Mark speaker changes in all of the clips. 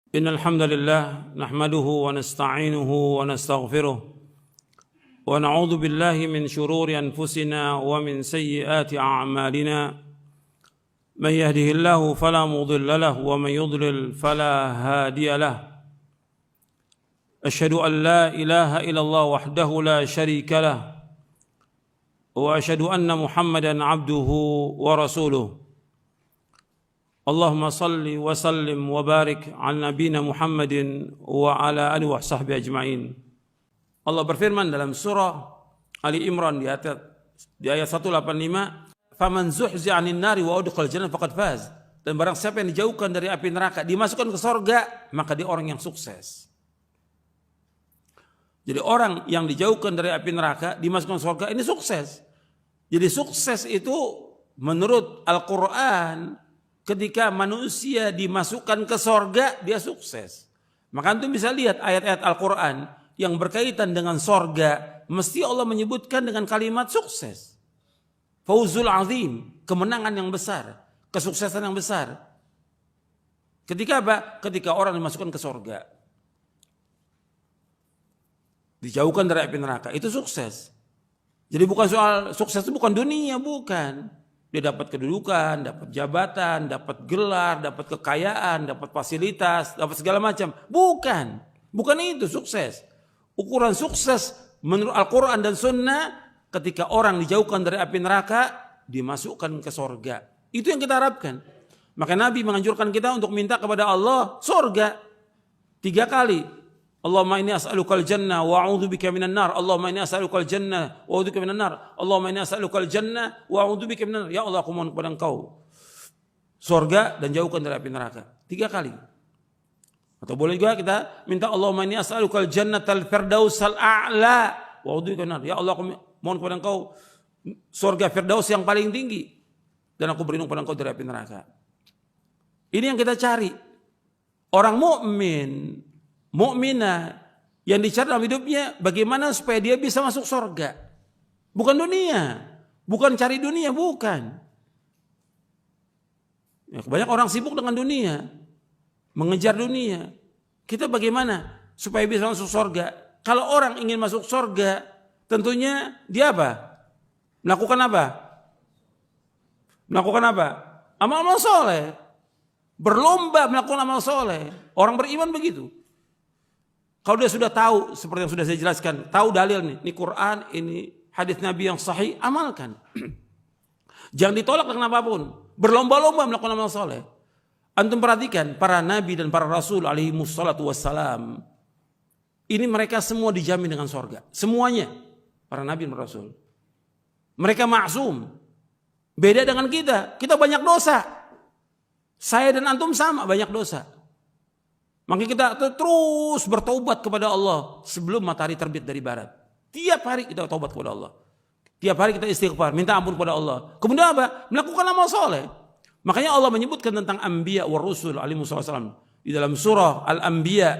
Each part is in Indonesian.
Speaker 1: إن الحمد لله نحمده ونستعينه ونستغفره ونعوذ بالله من شرور أنفسنا ومن سيئات أعمالنا من يهده الله فلا مضل له ومن يضلل فلا هادي له أشهد أن لا إله إلا الله وحده لا شريك له وأشهد أن محمدا عبده ورسوله اللهم صل وسلم وبارك على نبينا Muhammad wa ala alihi wa sahbihi ajma'in. Allah berfirman dalam surah Ali Imran di ayat 185, "Faman zuhzi'a 'anil nari wa udkhila jannah faqad faz." Dan barang siapa yang dijauhkan dari api neraka, dimasukkan ke surga, maka dia orang yang sukses. Jadi orang yang dijauhkan dari api neraka, dimasukkan ke surga, ini sukses. Jadi sukses itu menurut Al-Qur'an, ketika manusia dimasukkan ke sorga, dia sukses. Maka antum bisa lihat ayat-ayat Al-Quran yang berkaitan dengan sorga, mesti Allah menyebutkan dengan kalimat sukses. Fauzul azim, kemenangan yang besar, kesuksesan yang besar. Ketika apa? Ketika orang dimasukkan ke sorga, dijauhkan dari api neraka, itu sukses. Jadi bukan soal sukses itu bukan dunia, bukan. Dia dapat kedudukan, dapat jabatan, dapat gelar, dapat kekayaan, dapat fasilitas, dapat segala macam. Bukan itu sukses. Ukuran sukses menurut Al-Quran dan Sunnah, ketika orang dijauhkan dari api neraka, dimasukkan ke sorga. Itu yang kita harapkan. Maka Nabi menganjurkan kita untuk minta kepada Allah sorga 3 kali. Allahumma inni as'alukal jannah wa a'udzubika minan nar. Allahumma inni as'alukal jannah wa a'udzubika minan nar. Allahumma inni as'alukal jannah wa a'udzubika minan nar. Ya Allah, aku mohon kepada Engkau surga dan jauhkan dari api neraka. 3 kali. Atau boleh juga kita minta Allahumma inni as'alukal jannatal firdausal a'la wa a'udzubika minan nar. Ya Allah, aku mohon kepada Engkau surga firdaus yang paling tinggi dan aku berlindung kepada Engkau dari api neraka. Ini yang kita cari. Orang mukminah yang dicari dalam hidupnya bagaimana supaya dia bisa masuk surga. Bukan dunia, bukan cari dunia, bukan. Ya, banyak orang sibuk dengan dunia, mengejar dunia. Kita bagaimana supaya bisa masuk surga? Kalau orang ingin masuk surga, tentunya dia apa? Melakukan apa? Melakukan apa? Amal-amal soleh. Berlomba melakukan amal soleh. Orang beriman begitu. Kalau dia sudah tahu, seperti yang sudah saya jelaskan, tahu dalil nih, ini Quran, ini hadis Nabi yang sahih, amalkan. Jangan ditolak dengan apapun. Berlomba-lomba melakukan amal soleh. Antum perhatikan, para nabi dan para rasul alaihi wassalatu wassalam, ini mereka semua dijamin dengan surga. Semuanya, para nabi dan rasul. Mereka maksum. Beda dengan kita banyak dosa. Saya dan antum sama, banyak dosa. Maka kita terus bertaubat kepada Allah sebelum matahari terbit dari barat. Tiap hari kita taubat kepada Allah. Tiap hari kita istighfar, minta ampun kepada Allah. Kemudian apa? Melakukan amal soleh. Makanya Allah menyebutkan tentang anbiya wa rusul alaihi wasallam di dalam surah Al-Anbiya,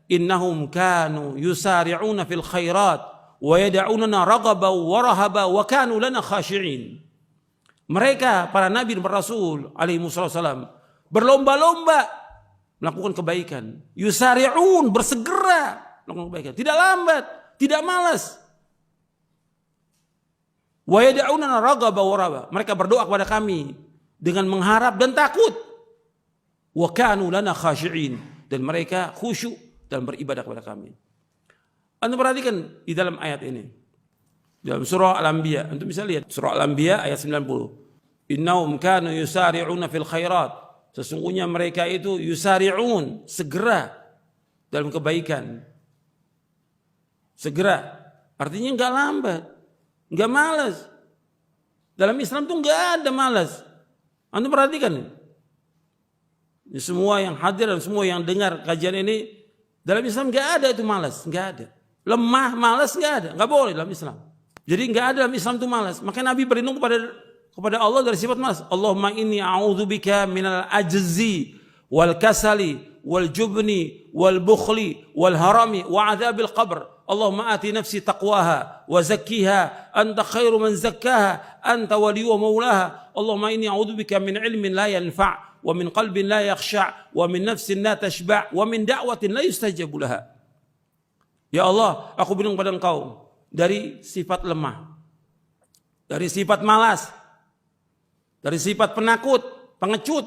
Speaker 1: innahum kanu yusari'una fil khairat wa yad'unana raghaban wa rahaba wa kanu lana khashi'in. Mereka para nabi dan rasul alaihi wasallam berlomba-lomba melakukan kebaikan. Yusari'un, bersegera melakukan kebaikan. Tidak lambat, tidak malas. Wa yad'unana raghaba wa rahaba. Mereka berdoa kepada kami dengan mengharap dan takut. Wa kanu lana khashi'in. Dan mereka khusyuk dalam beribadah kepada kami. Anda perhatikan di dalam ayat ini. Dalam surah Al-Anbiya, Anda bisa lihat surah Al-Anbiya ayat 90. Innahum kanu yusari'una fil khairat. Sesungguhnya mereka itu yusari'un, segera dalam kebaikan. Segera, artinya enggak lambat, enggak malas. Dalam Islam tuh enggak ada malas. Anda perhatikan nih. Semua yang hadir dan semua yang dengar kajian ini, dalam Islam enggak ada itu malas, enggak ada. Lemah, malas enggak ada, enggak boleh dalam Islam. Jadi enggak ada dalam Islam itu malas. Maka Nabi berlindung kepada Allah dari sifat malas. Allahumma inni a'udzubika minal ajzi wal kasali wal jubni wal bukhli wal harami wa adzabil qabr. Allahumma ati nafsi taqwaha wa zakkiha anta khairu man zakkaha anta waliyyu wa maulaha. Allahumma inni a'udzubika min ilmin la yanfa' wa min qalbin la yakhsha', wa min nafsin la tashba', wa min da'watin la yustajabu laha. Ya Allah, aku berlindung pada Engkau dari sifat lemah, dari sifat malas, dari sifat penakut, pengecut,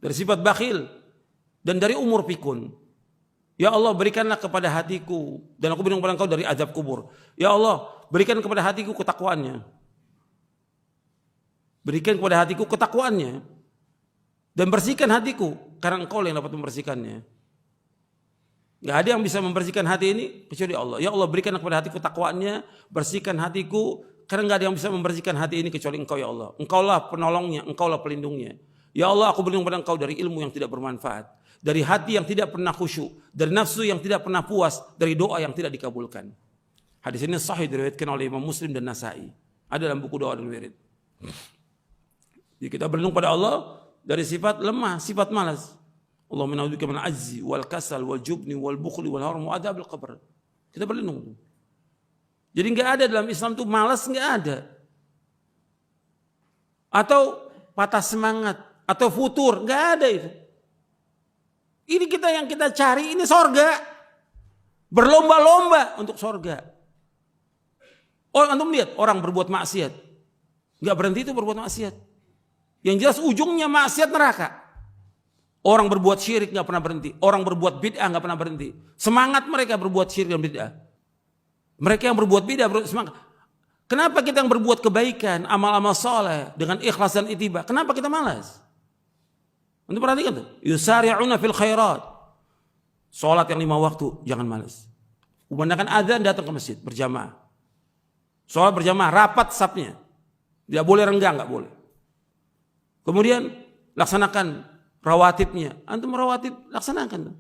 Speaker 1: dari sifat bakhil, dan dari umur pikun. Ya Allah, berikanlah kepada hatiku, dan aku berlindung pada Engkau dari azab kubur. Ya Allah, berikan kepada hatiku ketakwaannya. Berikan kepada hatiku ketakwaannya. Dan bersihkan hatiku, karena Engkau yang dapat membersihkannya. Gak ada yang bisa membersihkan hati ini kecuali Allah. Ya Allah, berikan kepada hatiku ketakwaannya, bersihkan hatiku, karena gak ada yang bisa membersihkan hati ini kecuali Engkau ya Allah. Engkaulah penolongnya, Engkaulah pelindungnya. Ya Allah, aku berlindung pada Engkau dari ilmu yang tidak bermanfaat, dari hati yang tidak pernah khusyuk, dari nafsu yang tidak pernah puas, dari doa yang tidak dikabulkan. Hadis ini sahih diriwayatkan oleh Imam Muslim dan Nasa'i. Ada dalam buku doa dan wirid. Jadi kita berlindung pada Allah dari sifat lemah, sifat malas. Allahumma na'udzubika min ajzi wal kasal wal jubni wal bukhli wal haram wa adzabil qabr. Kita berlindung. Jadi enggak ada dalam Islam itu malas, enggak ada. Atau patah semangat atau futur, enggak ada itu. Ini kita yang kita cari, ini sorga. Berlomba-lomba untuk sorga. Antum lihat orang berbuat maksiat, enggak berhenti itu berbuat maksiat. Yang jelas ujungnya maksiat neraka. Orang berbuat syirik enggak pernah berhenti. Orang berbuat bid'ah enggak pernah berhenti. Semangat mereka berbuat syirik dan bid'ah. Mereka yang berbuat bid'ah semangat. Kenapa kita yang berbuat kebaikan, amal-amal soleh dengan ikhlas dan ittiba, kenapa kita malas? Untuk perhatikan tuh, yusari'una fil khairat. Salat yang 5 waktu jangan malas. Kumandangkan azan datang ke masjid berjamaah. Salat berjamaah, rapat safnya. Tidak boleh renggang, enggak boleh. Kemudian laksanakan rawatibnya. Antum rawatib laksanakan.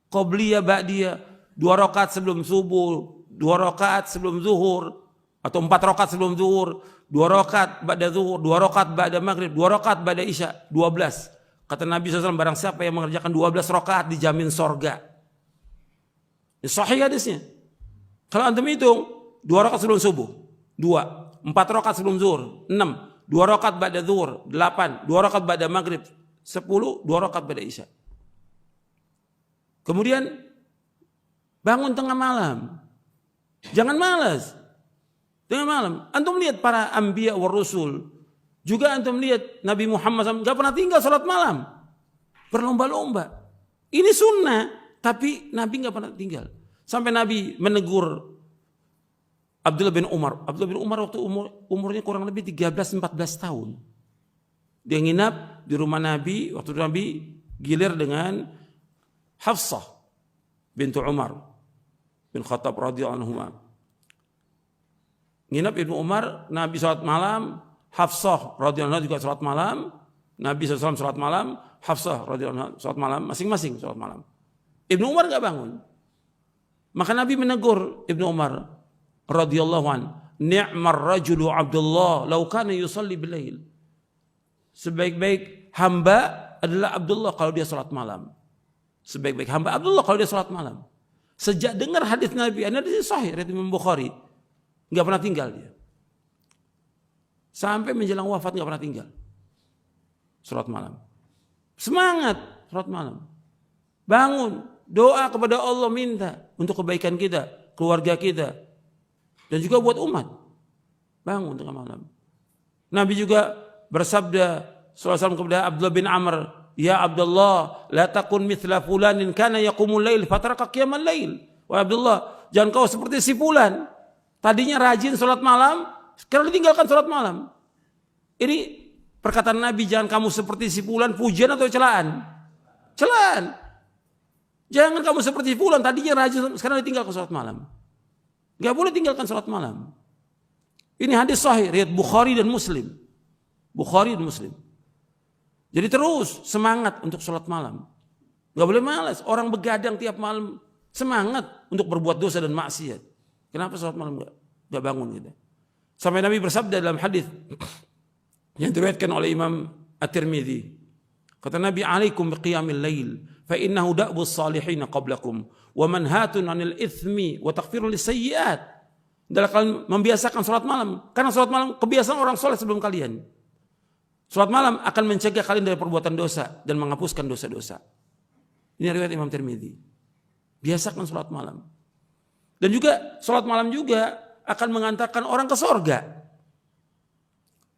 Speaker 1: Qobliyah, ba'diyah, 2 rakaat sebelum subuh, 2 rakaat sebelum zuhur, atau 4 rakaat sebelum zuhur, 2 rakaat ba'da zuhur, 2 rakaat ba'da maghrib, 2 rakaat ba'da isya, 12. Kata Nabi SAW, barang siapa yang mengerjakan 12 rakaat dijamin sorga. Ini sahih hadisnya. Kalau antum hitung, 2 rakaat sebelum subuh, 2, 4 rakaat sebelum zuhur, 6, 2 rakaat ba'da zuhur, 8, 2 rakaat ba'da maghrib, 10, 2 rakaat ba'da isya. Kemudian bangun tengah malam. Jangan malas. Tengah malam. Antum lihat para anbiya wa rusul. Juga antum lihat Nabi Muhammad SAW gak pernah tinggal salat malam. Berlomba-lomba. Ini sunnah. Tapi Nabi gak pernah tinggal. Sampai Nabi menegur Abdullah bin Umar. Abdullah bin Umar waktu umurnya kurang lebih 13-14 tahun. Dia nginap di rumah Nabi. Waktu Nabi gilir dengan Hafsah bintu Umar bin Khattab radhiyallahu anhu. Nginap Ibnu Umar, Nabi salat malam, Hafsah radhiyallahu anha juga salat malam, Nabi SAW salat malam, Hafsah radhiyallahu anha salat malam, masing-masing salat malam. Ibnu Umar enggak bangun. Maka Nabi menegur Ibnu Umar radhiyallahu an, "Ni'mar rajulu Abdullah law kana yusalli bilail." Sebaik-baik hamba adalah Abdullah kalau dia salat malam. Sebaik-baik hamba Abdullah kalau dia salat malam. Sejak dengar hadis Nabi, ini hadis sahih riwayat Imam Bukhari, enggak pernah tinggal dia. Sampai menjelang wafat enggak pernah tinggal. Salat malam. Semangat salat malam. Bangun, doa kepada Allah, minta untuk kebaikan kita, keluarga kita, dan juga buat umat. Bangun tengah malam. Nabi juga bersabda sallallahu alaihi wasallam kepada Abdullah bin Amr, "Ya Abdullah, la takun mithla fulanin kana yaqumul lail fataraka qiyamal lail." Wahai Abdullah, jangan kau seperti si fulan. Tadinya rajin salat malam, sekarang ditinggalkan salat malam. Ini perkataan Nabi, jangan kamu seperti si fulan, pujian atau celaan? Celaan. Jangan kamu seperti fulan, tadinya rajin, sekarang ditinggalkan salat malam. Enggak boleh tinggalkan salat malam. Ini hadis sahih riwayat Bukhari dan Muslim. Bukhari dan Muslim. Jadi terus semangat untuk salat malam. Enggak boleh malas. Orang begadang tiap malam, semangat untuk berbuat dosa dan maksiat. Kenapa salat malam enggak bangun gitu? Sampai Nabi bersabda dalam hadis yang diriwayatkan oleh Imam At-Tirmidzi. Kata Nabi, "Alaikum biqiyamil lail, fa innahu da'bus salihin qablakum, wa manhatun 'anil itsmi wa taghfirun lisayyi'at." Adalah kalian membiasakan salat malam, karena salat malam kebiasaan orang soleh sebelum kalian. Salat malam akan mencegah kalian dari perbuatan dosa dan menghapuskan dosa-dosa. Ini riwayat Imam Tirmidzi. Biasakan salat malam. Dan juga salat malam juga akan mengantarkan orang ke surga.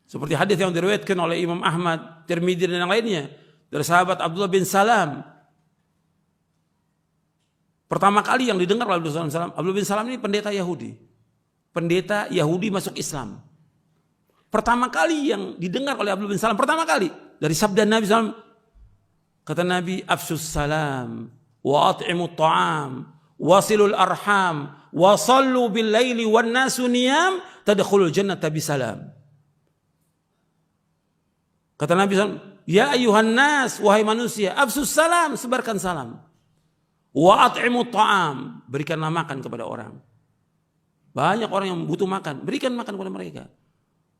Speaker 1: Seperti hadis yang diriwayatkan oleh Imam Ahmad, Tirmidzi dan yang lainnya dari sahabat Abdullah bin Salam. Pertama kali yang didengar oleh Abdullah bin Salam ini pendeta Yahudi. Pendeta Yahudi masuk Islam. Pertama kali yang didengar oleh Abdullah bin Salam, pertama kali dari sabda Nabi SAW, kata Nabi, afsus salam, wa at'imut ta'am, wasilul arham, wa sallu bil laili wan nasu niyam, tadkhulul jannata bisalam. Kata Nabi SAW, ya ayuhan nas, wahai manusia, afsus salam, sebarkan salam. Wa at'imut ta'am, berikanlah makan kepada orang. Banyak orang yang butuh makan, berikan makan kepada mereka.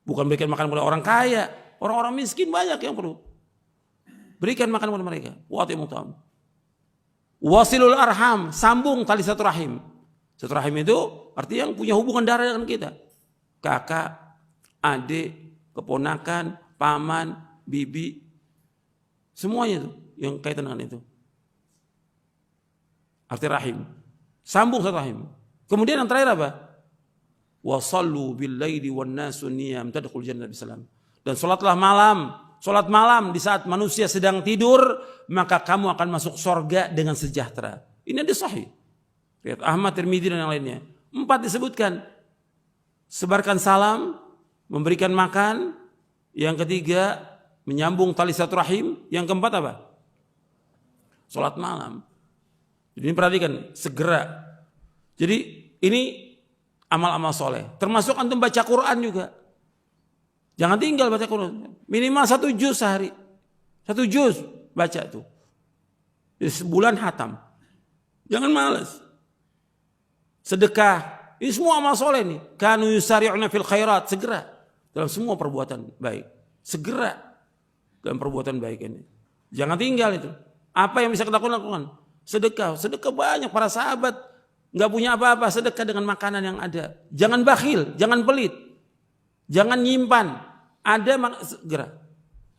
Speaker 1: Bukan berikan makan kepada orang kaya, orang-orang miskin banyak yang perlu. Berikan makan kepada mereka. Wa at'imut ta'am. Wasilul arham, sambung tali satu rahim. Satu rahim itu artinya yang punya hubungan darah dengan kita. Kakak, adik, keponakan, paman, bibi, semuanya itu yang kaitan dengan itu. Arti rahim. Sambung satu rahim. Kemudian yang terakhir apa? Wa sallu bil laili wan nasu niyam tadkhul jannata bisalam. Dan salatlah malam, salat malam di saat manusia sedang tidur, maka kamu akan masuk surga dengan sejahtera. Ini hadis sahih. Riwayat Ahmad, Tirmidzi dan yang lainnya. 4 disebutkan. Sebarkan salam, memberikan makan, yang ketiga menyambung tali satu rahim, yang keempat apa? Salat malam. Jadi ini perhatikan, segera. Jadi ini amal-amal soleh. Termasuk antum baca Quran juga. Jangan tinggal baca Quran. Minimal 1 juz sehari. 1 juz baca itu. Jadi sebulan hatam. Jangan malas. Sedekah. Ini semua amal soleh nih. Kanu yusari'una fil khairat. Segera. Dalam semua perbuatan baik. Segera. Dalam perbuatan baik ini. Jangan tinggal itu. Apa yang bisa kita lakukan? Sedekah. Sedekah banyak. Para sahabat nggak punya apa-apa, sedekah dengan makanan yang ada. Jangan bakhil, jangan pelit, jangan nyimpan. Ada segera.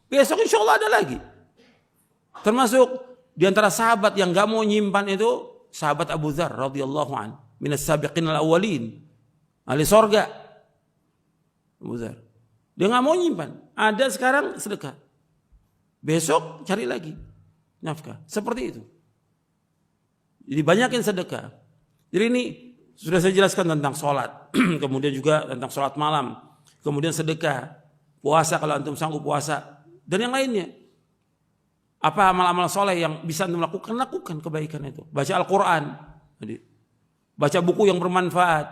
Speaker 1: Besok insya Allah ada lagi. Termasuk di antara sahabat yang nggak mau nyimpan itu sahabat Abu Dzar radhiyallahu an, minas sabiqin al-awwalin, ahli sorga. Abu Dzar, dia nggak mau nyimpan. Ada sekarang sedekah. Besok cari lagi nafkah. Seperti itu. Jadi banyakin sedekah. Jadi ini sudah saya jelaskan tentang sholat, kemudian juga tentang sholat malam, kemudian sedekah, puasa kalau antum sanggup puasa, dan yang lainnya. Apa amal-amal soleh yang bisa antum lakukan? Lakukan kebaikan itu. Baca Al-Quran, baca buku yang bermanfaat.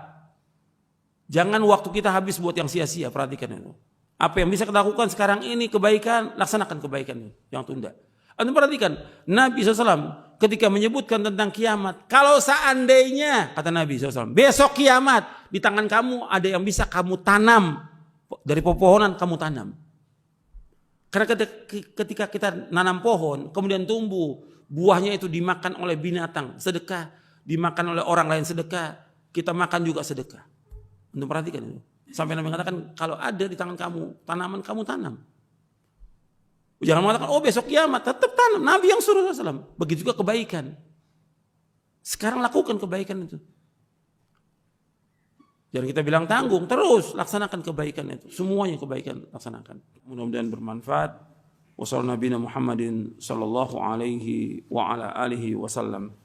Speaker 1: Jangan waktu kita habis buat yang sia-sia, perhatikan itu. Apa yang bisa kita lakukan sekarang ini kebaikan, laksanakan kebaikan itu, yang tunda. Antum perhatikan, Nabi SAW ketika menyebutkan tentang kiamat, kalau seandainya, kata Nabi SAW, besok kiamat, di tangan kamu ada yang bisa kamu tanam, dari pepohonan kamu tanam. Karena ketika kita nanam pohon, kemudian tumbuh, buahnya itu dimakan oleh binatang, sedekah, dimakan oleh orang lain sedekah, kita makan juga sedekah. Untuk perhatikan itu. Sampai Nabi mengatakan, kalau ada di tangan kamu, tanaman kamu tanam. Jangan mengatakan, oh besok kiamat, tetap tanam. Nabi yang suruh SAW. Begitu juga kebaikan. Sekarang lakukan kebaikan itu. Jangan kita bilang tanggung, terus laksanakan kebaikan itu. Semuanya kebaikan laksanakan. Mudah-mudahan bermanfaat. Wassalamualaikum warahmatullahi wabarakatuh.